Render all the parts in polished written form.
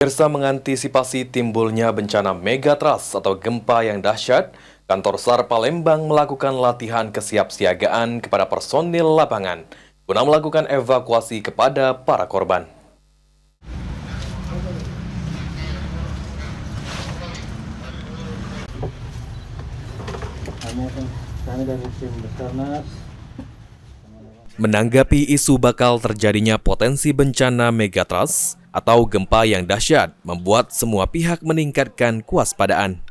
Pemirsa, mengantisipasi timbulnya bencana megatrust atau gempa yang dahsyat, Kantor SAR Palembang melakukan latihan kesiapsiagaan kepada personil lapangan guna melakukan evakuasi kepada para korban. Kami dari tim Basarnas. Menanggapi isu bakal terjadinya potensi bencana megatrust atau gempa yang dahsyat membuat semua pihak meningkatkan kewaspadaan.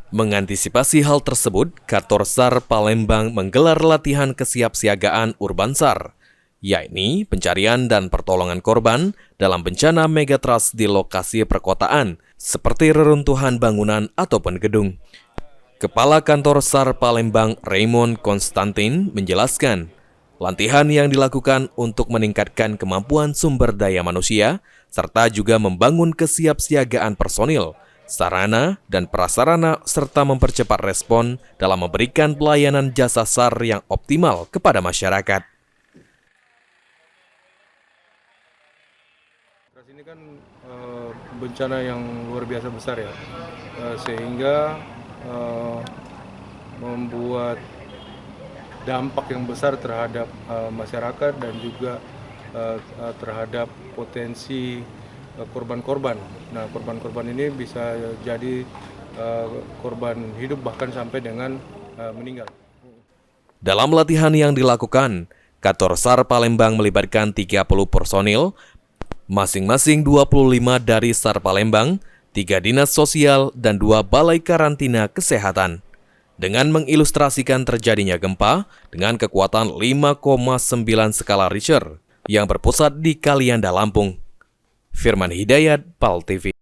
Mengantisipasi hal tersebut, Kantor SAR Palembang menggelar latihan kesiapsiagaan Urban SAR, yakni pencarian dan pertolongan korban dalam bencana megatrust di lokasi perkotaan, seperti reruntuhan bangunan ataupun gedung. Kepala Kantor SAR Palembang Raymond Konstantin menjelaskan, latihan yang dilakukan untuk meningkatkan kemampuan sumber daya manusia, serta juga membangun kesiapsiagaan personil, sarana dan prasarana, serta mempercepat respon dalam memberikan pelayanan jasa SAR yang optimal kepada masyarakat. Ini kan bencana yang luar biasa besar ya, sehingga membuat dampak yang besar terhadap masyarakat dan juga terhadap potensi korban-korban. Nah, korban-korban ini bisa jadi korban hidup bahkan sampai dengan meninggal. Dalam latihan yang dilakukan, Kantor SAR Palembang melibatkan 30 personil, masing-masing 25 dari SAR Palembang, 3 dinas sosial, dan 2 balai karantina kesehatan. Dengan mengilustrasikan terjadinya gempa dengan kekuatan 5,9 skala Richter yang berpusat di Kalianda, Lampung. Firman Hidayat, PAL TV.